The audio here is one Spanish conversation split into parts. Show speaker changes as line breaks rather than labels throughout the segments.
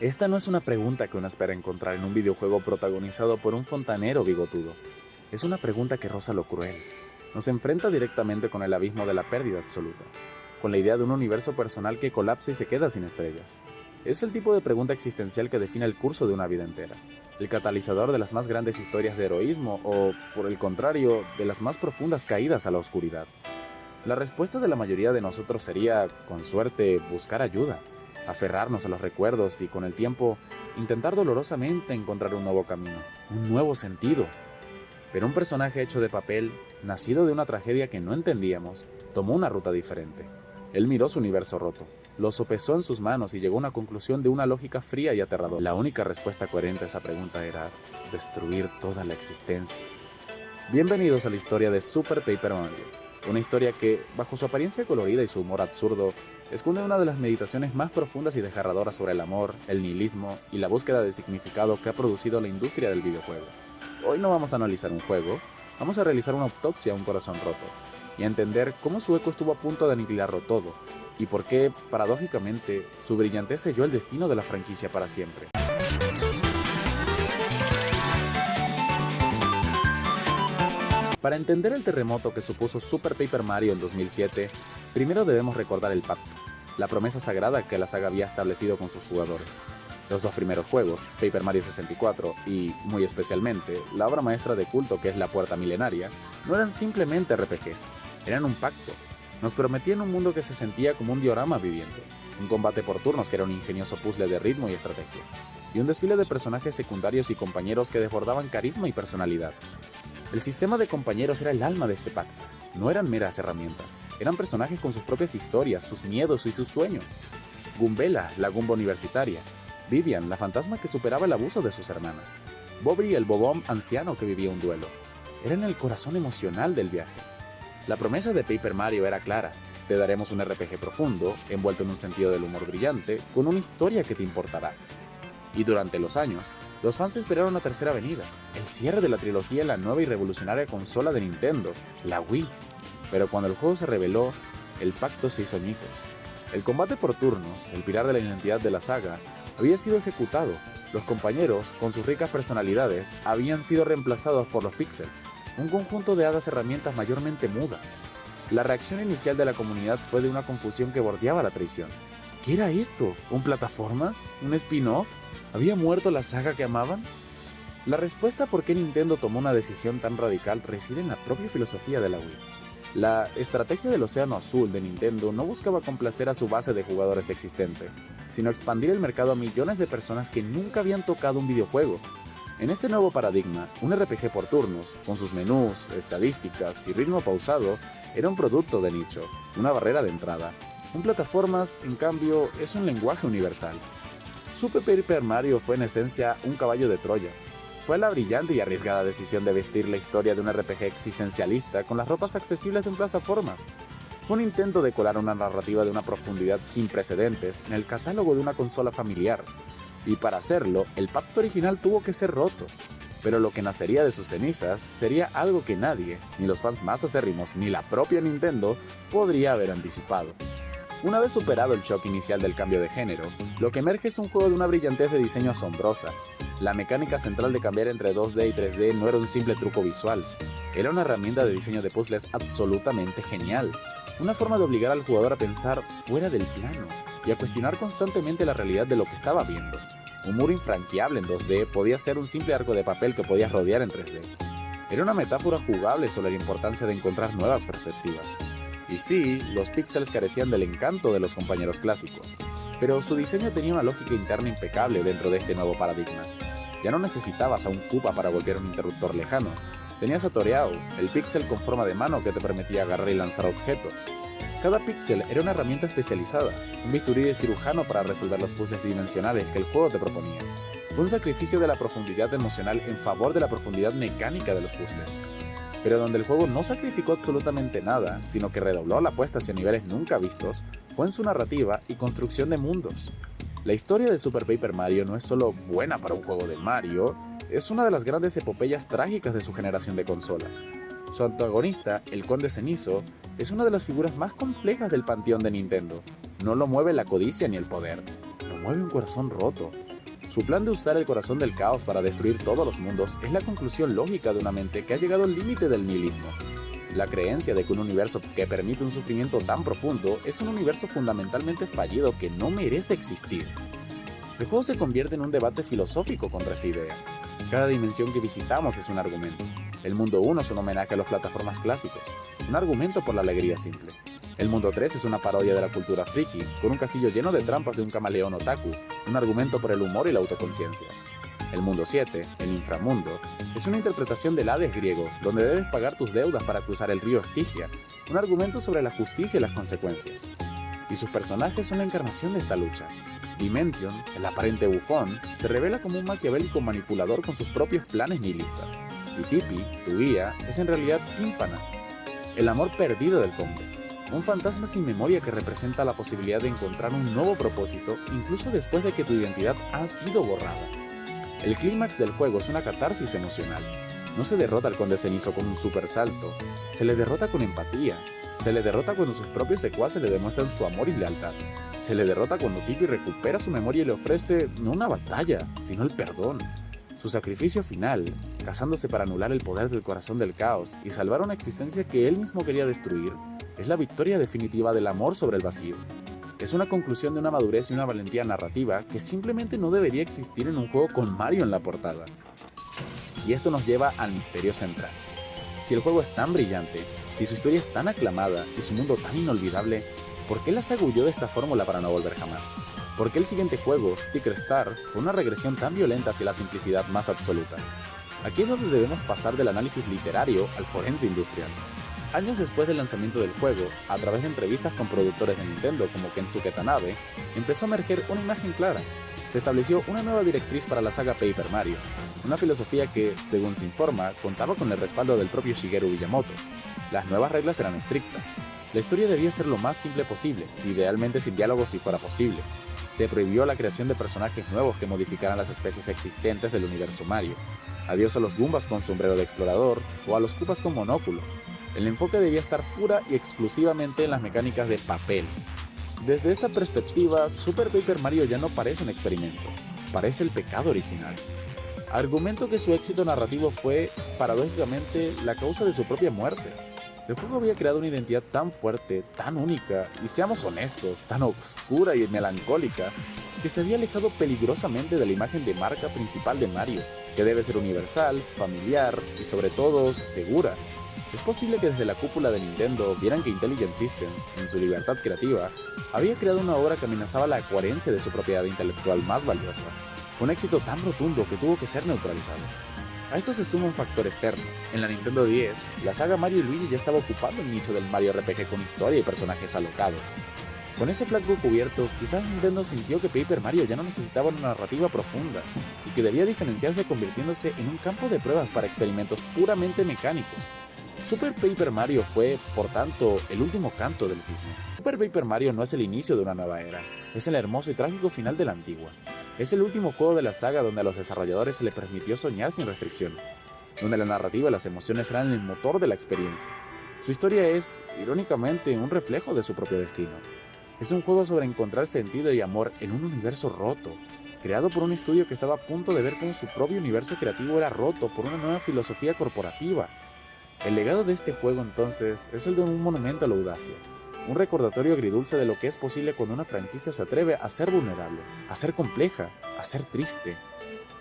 Esta no es una pregunta que uno espera encontrar en un videojuego protagonizado por un fontanero bigotudo. Es una pregunta que roza lo cruel. Nos enfrenta directamente con el abismo de la pérdida absoluta, con la idea de un universo personal que colapsa y se queda sin estrellas. Es el tipo de pregunta existencial que define el curso de una vida entera, el catalizador de las más grandes historias de heroísmo o, por el contrario, de las más profundas caídas a la oscuridad. La respuesta de la mayoría de nosotros sería, con suerte, buscar ayuda, aferrarnos a los recuerdos y, con el tiempo, intentar dolorosamente encontrar un nuevo camino, un nuevo sentido. Pero un personaje hecho de papel, nacido de una tragedia que no entendíamos, tomó una ruta diferente. Él miró su universo roto, lo sopesó en sus manos y llegó a una conclusión de una lógica fría y aterradora. La única respuesta coherente a esa pregunta era destruir toda la existencia. Bienvenidos a la historia de Super Paper Mario, una historia que, bajo su apariencia colorida y su humor absurdo, esconde una de las meditaciones más profundas y desgarradoras sobre el amor, el nihilismo y la búsqueda de significado que ha producido la industria del videojuego. Hoy no vamos a analizar un juego, vamos a realizar una autopsia a un corazón roto, y a entender cómo su eco estuvo a punto de aniquilarlo todo, y por qué, paradójicamente, su brillantez selló el destino de la franquicia para siempre. Para entender el terremoto que supuso Super Paper Mario en 2007, primero debemos recordar el pacto, la promesa sagrada que la saga había establecido con sus jugadores. Los dos primeros juegos, Paper Mario 64 y, muy especialmente, la obra maestra de culto que es La Puerta Milenaria, no eran simplemente RPGs, eran un pacto. Nos prometían un mundo que se sentía como un diorama viviente, un combate por turnos que era un ingenioso puzzle de ritmo y estrategia, y un desfile de personajes secundarios y compañeros que desbordaban carisma y personalidad. El sistema de compañeros era el alma de este pacto. No eran meras herramientas, eran personajes con sus propias historias, sus miedos y sus sueños. Gumbella, la Gumba universitaria. Vivian, la fantasma que superaba el abuso de sus hermanas. Bobby, el bobón anciano que vivía un duelo. Eran el corazón emocional del viaje. La promesa de Paper Mario era clara. Te daremos un RPG profundo, envuelto en un sentido del humor brillante, con una historia que te importará. Y durante los años, los fans esperaron la tercera venida, el cierre de la trilogía en la nueva y revolucionaria consola de Nintendo, la Wii. Pero cuando el juego se reveló, el pacto se hizo añicos. El combate por turnos, el pilar de la identidad de la saga, había sido ejecutado. Los compañeros, con sus ricas personalidades, habían sido reemplazados por los píxeles, un conjunto de hadas herramientas mayormente mudas. La reacción inicial de la comunidad fue de una confusión que bordeaba la traición. ¿Qué era esto? ¿Un plataformas? ¿Un spin-off? ¿Había muerto la saga que amaban? La respuesta a por qué Nintendo tomó una decisión tan radical reside en la propia filosofía de la Wii. La estrategia del Océano Azul de Nintendo no buscaba complacer a su base de jugadores existente, sino expandir el mercado a millones de personas que nunca habían tocado un videojuego. En este nuevo paradigma, un RPG por turnos, con sus menús, estadísticas y ritmo pausado, era un producto de nicho, una barrera de entrada. Un plataformas, en cambio, es un lenguaje universal. Super Paper Mario fue en esencia un caballo de Troya. Fue la brillante y arriesgada decisión de vestir la historia de un RPG existencialista con las ropas accesibles de un plataformas. Fue un intento de colar una narrativa de una profundidad sin precedentes en el catálogo de una consola familiar. Y para hacerlo, el pacto original tuvo que ser roto. Pero lo que nacería de sus cenizas sería algo que nadie, ni los fans más acérrimos ni la propia Nintendo, podría haber anticipado. Una vez superado el shock inicial del cambio de género, lo que emerge es un juego de una brillantez de diseño asombrosa. La mecánica central de cambiar entre 2D y 3D no era un simple truco visual, era una herramienta de diseño de puzzles absolutamente genial, una forma de obligar al jugador a pensar fuera del plano y a cuestionar constantemente la realidad de lo que estaba viendo. Un muro infranqueable en 2D podía ser un simple arco de papel que podías rodear en 3D. Era una metáfora jugable sobre la importancia de encontrar nuevas perspectivas. Y sí, los píxeles carecían del encanto de los compañeros clásicos, pero su diseño tenía una lógica interna impecable dentro de este nuevo paradigma. Ya no necesitabas a un Koopa para golpear un interruptor lejano, tenías a Toreao, el píxel con forma de mano que te permitía agarrar y lanzar objetos. Cada píxel era una herramienta especializada, un bisturí de cirujano para resolver los puzzles dimensionales que el juego te proponía. Fue un sacrificio de la profundidad emocional en favor de la profundidad mecánica de los puzzles. Pero donde el juego no sacrificó absolutamente nada, sino que redobló la apuesta hacia niveles nunca vistos, fue en su narrativa y construcción de mundos. La historia de Super Paper Mario no es solo buena para un juego de Mario, es una de las grandes epopeyas trágicas de su generación de consolas. Su antagonista, el Conde Cenizo, es una de las figuras más complejas del panteón de Nintendo. No lo mueve la codicia ni el poder, lo mueve un corazón roto. Su plan de usar el corazón del caos para destruir todos los mundos es la conclusión lógica de una mente que ha llegado al límite del nihilismo. La creencia de que un universo que permite un sufrimiento tan profundo es un universo fundamentalmente fallido que no merece existir. El juego se convierte en un debate filosófico contra esta idea. Cada dimensión que visitamos es un argumento. El mundo 1 es un homenaje a las plataformas clásicos, un argumento por la alegría simple. El mundo 3 es una parodia de la cultura friki, con un castillo lleno de trampas de un camaleón otaku, un argumento por el humor y la autoconciencia. El mundo 7, el inframundo, es una interpretación del Hades griego, donde debes pagar tus deudas para cruzar el río Estigia, un argumento sobre la justicia y las consecuencias. Y sus personajes son la encarnación de esta lucha. Dimension, el aparente bufón, se revela como un maquiavélico manipulador con sus propios planes nihilistas. Y Tipi, tu guía, es en realidad Tímpana, el amor perdido del conde. Un fantasma sin memoria que representa la posibilidad de encontrar un nuevo propósito incluso después de que tu identidad ha sido borrada. El clímax del juego es una catarsis emocional. No se derrota al conde cenizo con un super salto, se le derrota con empatía, se le derrota cuando sus propios secuaces le demuestran su amor y lealtad, se le derrota cuando Tipi recupera su memoria y le ofrece no una batalla, sino el perdón. Su sacrificio final, casándose para anular el poder del corazón del caos y salvar una existencia que él mismo quería destruir, es la victoria definitiva del amor sobre el vacío. Es una conclusión de una madurez y una valentía narrativa que simplemente no debería existir en un juego con Mario en la portada. Y esto nos lleva al misterio central. Si el juego es tan brillante, si su historia es tan aclamada y su mundo tan inolvidable, ¿por qué la saga huyó de esta fórmula para no volver jamás? ¿Por qué el siguiente juego, Sticker Star, fue una regresión tan violenta hacia la simplicidad más absoluta? Aquí es donde debemos pasar del análisis literario al forense industrial. Años después del lanzamiento del juego, a través de entrevistas con productores de Nintendo como Kensuke Tanabe, empezó a emerger una imagen clara. Se estableció una nueva directriz para la saga Paper Mario, una filosofía que, según se informa, contaba con el respaldo del propio Shigeru Miyamoto. Las nuevas reglas eran estrictas. La historia debía ser lo más simple posible, idealmente sin diálogos si fuera posible. Se prohibió la creación de personajes nuevos que modificaran las especies existentes del universo Mario. Adiós a los Goombas con sombrero de explorador o a los Koopas con monóculo. El enfoque debía estar pura y exclusivamente en las mecánicas de papel. Desde esta perspectiva, Super Paper Mario ya no parece un experimento, parece el pecado original. Argumento que su éxito narrativo fue, paradójicamente, la causa de su propia muerte. El juego había creado una identidad tan fuerte, tan única, y seamos honestos, tan oscura y melancólica, que se había alejado peligrosamente de la imagen de marca principal de Mario, que debe ser universal, familiar y sobre todo, segura. Es posible que desde la cúpula de Nintendo vieran que Intelligent Systems, en su libertad creativa, había creado una obra que amenazaba la coherencia de su propiedad intelectual más valiosa. Un éxito tan rotundo que tuvo que ser neutralizado. A esto se suma un factor externo. En la Nintendo 10, la saga Mario y Luigi ya estaba ocupando el nicho del Mario RPG con historia y personajes alocados. Con ese flanco cubierto, quizás Nintendo sintió que Paper Mario ya no necesitaba una narrativa profunda y que debía diferenciarse convirtiéndose en un campo de pruebas para experimentos puramente mecánicos. Super Paper Mario fue, por tanto, el último canto del cisne. Super Paper Mario no es el inicio de una nueva era, es el hermoso y trágico final de la antigua. Es el último juego de la saga donde a los desarrolladores se les permitió soñar sin restricciones, donde la narrativa y las emociones eran el motor de la experiencia. Su historia es, irónicamente, un reflejo de su propio destino. Es un juego sobre encontrar sentido y amor en un universo roto, creado por un estudio que estaba a punto de ver cómo su propio universo creativo era roto por una nueva filosofía corporativa. El legado de este juego entonces es el de un monumento a la audacia, un recordatorio agridulce de lo que es posible cuando una franquicia se atreve a ser vulnerable, a ser compleja, a ser triste.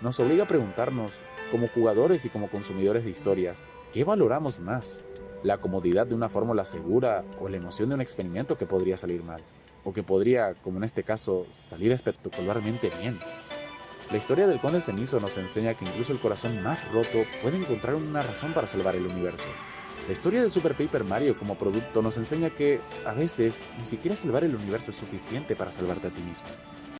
Nos obliga a preguntarnos, como jugadores y como consumidores de historias, ¿qué valoramos más? ¿La comodidad de una fórmula segura o la emoción de un experimento que podría salir mal? O que podría, como en este caso, salir espectacularmente bien. La historia del Conde Cenizo nos enseña que incluso el corazón más roto puede encontrar una razón para salvar el universo. La historia de Super Paper Mario como producto nos enseña que, a veces, ni siquiera salvar el universo es suficiente para salvarte a ti mismo.